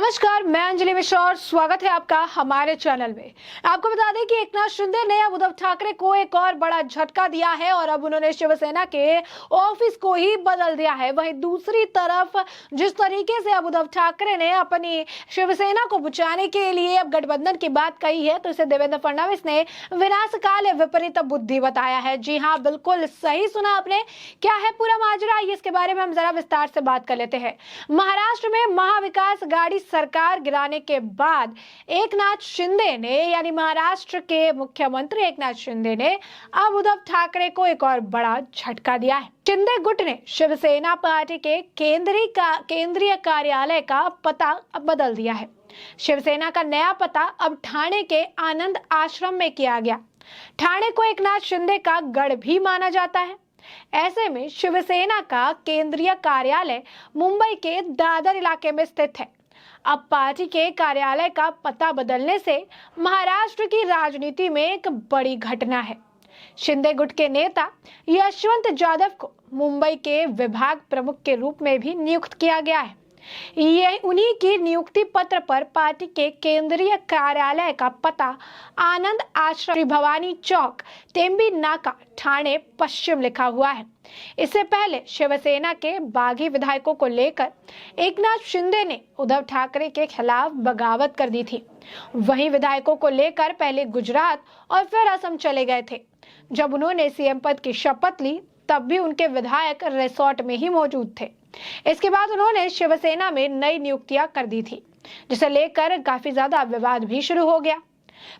नमस्कार, मैं अंजलि मिश्रा और स्वागत है आपका हमारे चैनल में। आपको बता दें कि एकनाथ शिंदे ने अब उद्धव ठाकरे को एक और बड़ा झटका दिया है और अब उन्होंने शिवसेना के ऑफिस को ही बदल दिया है। वहीं दूसरी तरफ जिस तरीके से अब उद्धव ठाकरे ने अपनी शिवसेना को बचाने के लिए अब गठबंधन की बात कही है, तो इसे देवेंद्र फडणवीस ने विनाशकाल विपरीत बुद्धि बताया है। जी हाँ, बिल्कुल सही सुना आपने। क्या है पूरा माजरा, इसके बारे में हम जरा विस्तार से बात कर लेते हैं। महाराष्ट्र में महाविकास गाड़ी सरकार गिराने के बाद एकनाथ शिंदे ने, यानी महाराष्ट्र के मुख्यमंत्री एकनाथ शिंदे ने अब उद्धव ठाकरे को एक और बड़ा झटका दिया है। शिंदे गुट ने शिवसेना पार्टी के केंद्रीय कार्यालय का पता अब बदल दिया है। शिवसेना का नया पता अब ठाणे के आनंद आश्रम में किया गया। ठाणे को एकनाथ शिंदे का गढ़ भी माना जाता है। ऐसे में शिवसेना का केंद्रीय कार्यालय मुंबई के दादर इलाके में स्थित है। अब पार्टी के कार्यालय का पता बदलने से महाराष्ट्र की राजनीति में एक बड़ी घटना है। शिंदे गुट के नेता यशवंत जाधव को मुंबई के विभाग प्रमुख के रूप में भी नियुक्त किया गया है। ये उन्हीं की नियुक्ति पत्र पर पार्टी के केंद्रीय कार्यालय का पता आनंद आश्रम, श्री भवानी चौक, टेम्बी नाका, ठाणे पश्चिम लिखा हुआ है। इससे पहले शिवसेना के बागी विधायकों को लेकर एकनाथ शिंदे ने उद्धव ठाकरे के खिलाफ बगावत कर दी थी। वहीं विधायकों को लेकर पहले गुजरात और फिर असम चले गए थे। जब उन्होंने सीएम पद की शपथ ली तब भी उनके विधायक रिसोर्ट में ही मौजूद थे। इसके बाद उन्होंने शिवसेना में नई नियुक्तियां कर दी थी, जिसे लेकर काफी ज्यादा विवाद भी शुरू हो गया।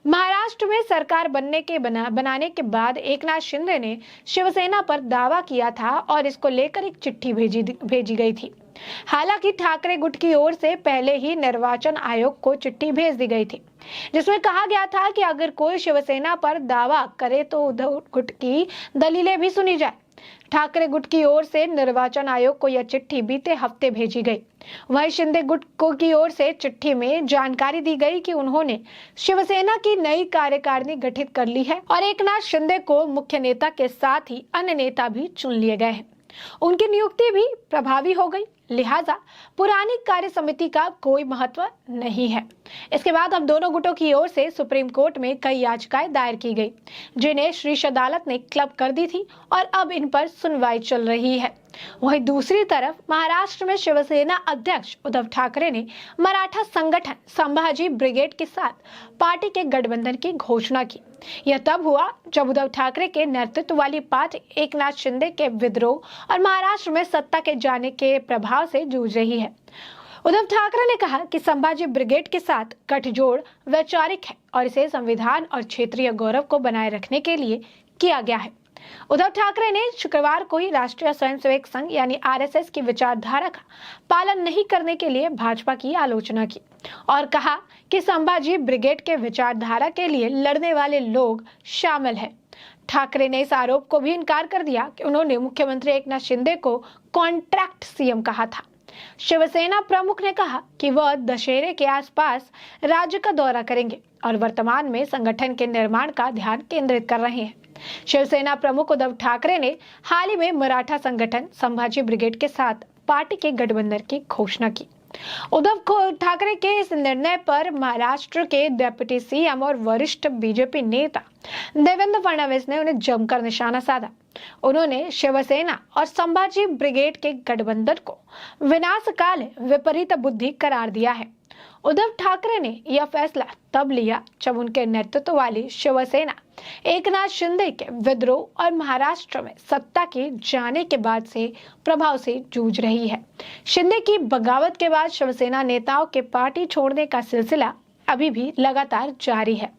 महाराष्ट्र में सरकार बनाने के बाद एकनाथ शिंदे ने शिवसेना पर दावा किया था और इसको लेकर एक चिट्ठी भेजी गई थी। हालांकि ठाकरे गुट की ओर से पहले ही निर्वाचन आयोग को चिट्ठी भेज दी गई थी, जिसमें कहा गया था कि अगर कोई शिवसेना पर दावा करे तो उद्धव गुट की दलीलें भी सुनी जाए। ठाकरे गुट की ओर से निर्वाचन आयोग को यह चिट्ठी बीते हफ्ते भेजी गई। वहीं शिंदे गुट की ओर से चिट्ठी में जानकारी दी गई कि उन्होंने शिवसेना की नई कार्यकारिणी गठित कर ली है और एकनाथ शिंदे को मुख्य नेता के साथ ही अन्य नेता भी चुन लिए गए हैं। उनकी नियुक्ति भी प्रभावी हो गई, लिहाजा पुरानी कार्य समिति का कोई महत्व नहीं है। इसके बाद अब दोनों गुटों की ओर से सुप्रीम कोर्ट में कई याचिकाएं दायर की गई, जिन्हें शीर्ष अदालत ने क्लब कर दी थी और अब इन पर सुनवाई चल रही है। वहीं दूसरी तरफ महाराष्ट्र में शिवसेना अध्यक्ष उद्धव ठाकरे ने मराठा संगठन संभाजी ब्रिगेड के साथ पार्टी के गठबंधन की घोषणा की। यह तब हुआ जब उद्धव ठाकरे के नेतृत्व वाली पार्टी एकनाथ शिंदे के विद्रोह और महाराष्ट्र में सत्ता के जाने के प्रभाव से जूझ रही है। उद्धव ठाकरे ने कहा कि संभाजी ब्रिगेड के साथ गठजोड़ वैचारिक है और इसे संविधान और क्षेत्रीय गौरव को बनाए रखने के लिए किया गया है। उद्धव ठाकरे ने शुक्रवार को ही राष्ट्रीय स्वयंसेवक संघ यानी आरएसएस की विचारधारा का पालन नहीं करने के लिए भाजपा की आलोचना की और कहा कि संभाजी ब्रिगेड के विचारधारा के लिए लड़ने वाले लोग शामिल हैं। ठाकरे ने इस आरोप को भी इनकार कर दिया कि उन्होंने मुख्यमंत्री एकनाथ शिंदे को कॉन्ट्रैक्ट सीएम कहा था। शिवसेना प्रमुख ने कहा कि वह दशहरे के आसपास राज्य का दौरा करेंगे और वर्तमान में संगठन के निर्माण का ध्यान केंद्रित कर रहे हैं। शिवसेना प्रमुख उद्धव ठाकरे ने हाल ही में मराठा संगठन संभाजी ब्रिगेड के साथ पार्टी के गठबंधन की घोषणा की। उद्धव ठाकरे के इस निर्णय पर महाराष्ट्र के डिप्टी सीएम और वरिष्ठ बीजेपी नेता देवेंद्र फडणवीस ने उन्हें जमकर निशाना साधा। उन्होंने शिवसेना और संभाजी ब्रिगेड के गठबंधन को विनाशकाल विपरीत बुद्धि करार दिया है। उद्धव ठाकरे ने यह फैसला तब लिया जब उनके नेतृत्व वाली शिवसेना एकनाथ शिंदे के विद्रोह और महाराष्ट्र में सत्ता के जाने के बाद से प्रभाव से जूझ रही है। शिंदे की बगावत के बाद शिवसेना नेताओं के पार्टी छोड़ने का सिलसिला अभी भी लगातार जारी है।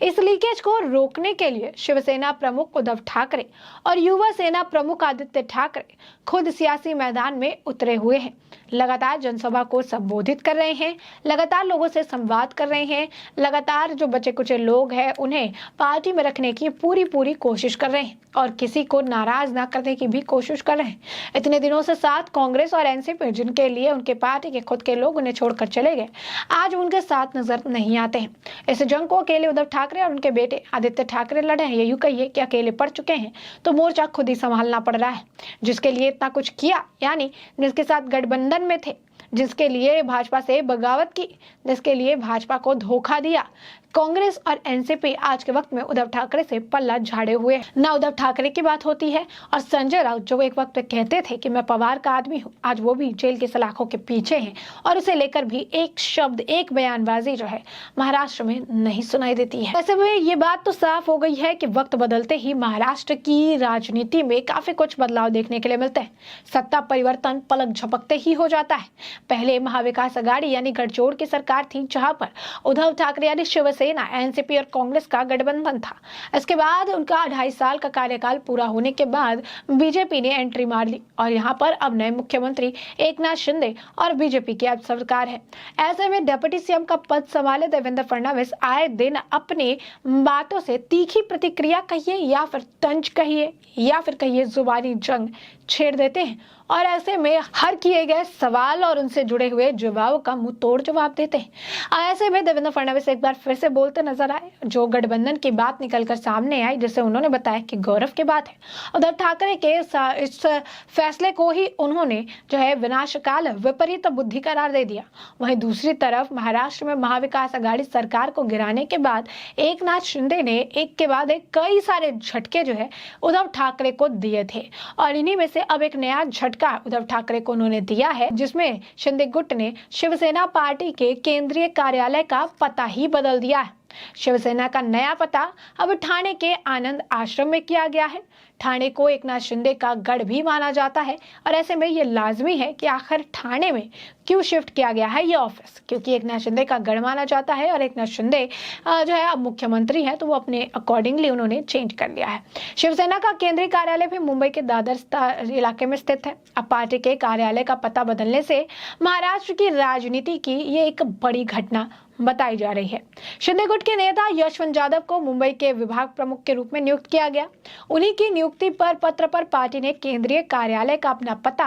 इस लीकेज को रोकने के लिए शिवसेना प्रमुख उद्धव ठाकरे और युवा सेना प्रमुख आदित्य ठाकरे खुद सियासी मैदान में उतरे हुए हैं। लगातार जनसभा को संबोधित कर रहे हैं, लगातार लोगों से संवाद कर रहे हैं, लगातार जो बचे कुचे लोग हैं उन्हें पार्टी में रखने की पूरी कोशिश कर रहे हैं और किसी को नाराज ना करने की भी कोशिश कर रहे हैं। इतने दिनों से साथ कांग्रेस और एनसीपी, जिनके लिए उनके पार्टी के खुद के लोग उन्हें छोड़कर चले गए, आज उनके साथ नजर नहीं आते हैं। इस जंग को अकेले उद्धव ठाकरे और उनके बेटे आदित्य ठाकरे लड़े हैं। यूं कहिए कि अकेले पड़ चुके हैं, तो मोर्चा खुद ही संभालना पड़ रहा है। जिसके लिए इतना कुछ किया, यानी जिसके साथ गठबंधन में थे, जिसके लिए भाजपा से बगावत की, जिसके लिए भाजपा को धोखा दिया। कांग्रेस और एनसीपी आज के वक्त में उद्धव ठाकरे से पल्ला झाड़े हुए हैं। ना उद्धव ठाकरे की बात होती है और संजय राउत जो एक वक्त पे कहते थे कि मैं पवार का आदमी हूँ, आज वो भी जेल की सलाखों के पीछे हैं और उसे लेकर भी एक शब्द, एक बयानबाजी जो है महाराष्ट्र में नहीं सुनाई देती है। ऐसे में ये बात तो साफ हो गई है कि वक्त बदलते ही महाराष्ट्र की राजनीति में काफी कुछ बदलाव देखने के लिए मिलते हैं। सत्ता परिवर्तन पलक झपकते ही हो जाता है। पहले महाविकास आघाड़ी यानी गठजोड़ की सरकार थी, जहां पर उद्धव ठाकरे यानी शिवसेना, एनसीपी और कांग्रेस का गठबंधन था। इसके बाद उनका 2.5 साल का कार्यकाल पूरा होने के बाद बीजेपी ने एंट्री मार ली और यहाँ पर अब नए मुख्यमंत्री एकनाथ शिंदे और बीजेपी की अब सरकार है। ऐसे में डिप्टी सीएम का पद संभाले देवेंद्र फडणवीस आए दिन अपनी बातों से तीखी प्रतिक्रिया कहिए या फिर तंज कहिए या फिर कहिए जुबानी जंग छेड़ देते हैं और ऐसे में हर किए गए सवाल और उनसे जुड़े हुए जवाब का मुंह तोड़ जवाब देते हैं। ऐसे में देवेंद्र फडणवीस एक बार फिर से बोलते नजर आए। जो गठबंधन की बात निकलकर सामने आई, जिसे उन्होंने बताया कि गौरव की बात है। उद्धव ठाकरे के इस फैसले को ही उन्होंने जो है विनाशकाल विपरीत बुद्धि करार दे दिया। वहीं दूसरी तरफ महाराष्ट्र में महाविकास आघाड़ी सरकार को गिराने के बाद एकनाथ शिंदे ने एक के बाद एक कई सारे झटके जो है उद्धव ठाकरे को दिए थे और इन्हीं में से अब एक नया झटका उद्धव ठाकरे को उन्होंने दिया है, जिसमें शिंदे गुट ने शिवसेना पार्टी के केंद्रीय कार्यालय का पता ही बदल दिया है। शिवसेना का नया पता अब ठाणे के आनंद आश्रम में किया गया है। ठाणे को एकनाथ शिंदे का गढ़ भी माना जाता है और ऐसे में ये लाजमी है कि आखिर ठाणे में क्यों शिफ्ट किया गया है ये ऑफिस, क्योंकि एकनाथ शिंदे का गढ़ माना जाता है और एकनाथ शिंदे जो है अब मुख्यमंत्री है, तो वो अपने अकॉर्डिंगली उन्होंने चेंज कर लिया है। शिवसेना का केंद्रीय कार्यालय भी मुंबई के दादर इलाके में स्थित है। अब पार्टी के कार्यालय का पता बदलने से महाराष्ट्र की राजनीति की ये एक बड़ी घटना बताई जा रही है। शिंदे गुट के नेता यशवंत यादव को मुंबई के विभाग प्रमुख के रूप में नियुक्त किया गया। उन्हीं की नियुक्ति पर पत्र पर पार्टी ने केंद्रीय कार्यालय का अपना पता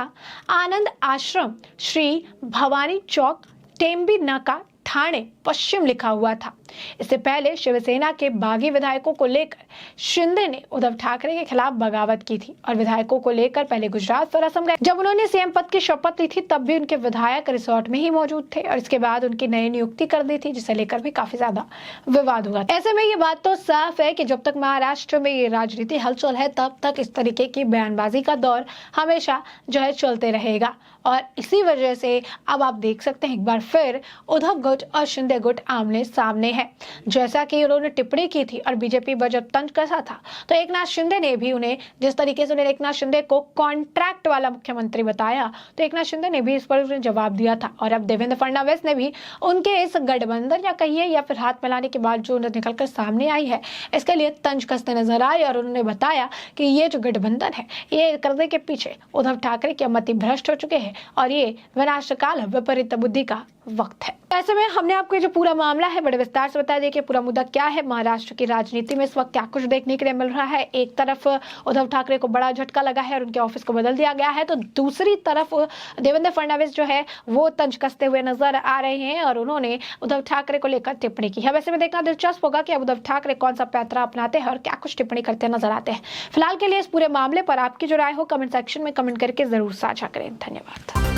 आनंद आश्रम, श्री भवानी चौक, टेम्बी नाका, ठाणे पश्चिम लिखा हुआ था। इससे पहले शिवसेना के बागी विधायकों को लेकर शिंदे ने उद्धव ठाकरे के खिलाफ बगावत की थी और विधायकों को लेकर पहले गुजरात और असम गए। जब उन्होंने सीएम पद की शपथ ली थी तब भी उनके विधायक रिसोर्ट में ही मौजूद थे और इसके बाद उनकी नई नियुक्ति कर दी थी, जिसे लेकर भी काफी ज्यादा विवाद हुआ। ऐसे में ये बात तो साफ है कि जब तक महाराष्ट्र में ये राजनीति हलचल है तब तक इस तरीके की बयानबाजी का दौर हमेशा जो है चलते रहेगा और इसी वजह से अब आप देख सकते हैं एक बार फिर उद्धव गुट और शिंदे गुट आमने सामने है। जैसा कि उन्होंने टिप्पणी की थी और बीजेपी बजट तंज कसा था, तो एकनाथ शिंदे ने भी उन्हें जिस तरीके से उन्होंने एकनाथ शिंदे को कॉन्ट्रैक्ट वाला मुख्यमंत्री बताया, तो एकनाथ शिंदे ने भी इस पर उन्हें जवाब दिया था और अब देवेंद्र फडणवीस ने भी उनके इस गठबंधन या कहिए या फिर हाथ मिलाने की बात जो निकलकर सामने आई है, इसके लिए तंज कसते नजर आए और उन्होंने बताया कि ये जो गठबंधन है ये करने के पीछे उद्धव ठाकरे के मति भ्रष्ट हो चुके हैं और ये विनाशकाल विपरीत बुद्धि का वक्त है। ऐसे में हमने आपको जो पूरा मामला है बड़े विस्तार से बता दिया कि पूरा मुद्दा क्या है, महाराष्ट्र की राजनीति में इस वक्त क्या कुछ देखने के लिए मिल रहा है। एक तरफ उद्धव ठाकरे को बड़ा झटका लगा है और उनके ऑफिस को बदल दिया गया है, तो दूसरी तरफ देवेंद्र फडणवीस जो है वो तंज कसते हुए नजर आ रहे हैं और उन्होंने उद्धव ठाकरे को लेकर टिप्पणी की है। वैसे में देखना दिलचस्प होगा कि अब उद्धव ठाकरे कौन सा पैंतरा अपनाते हैं और क्या कुछ टिप्पणी करते नजर आते हैं। फिलहाल के लिए इस पूरे मामले पर आपकी जो राय हो कमेंट सेक्शन में कमेंट करके जरूर साझा करें। धन्यवाद।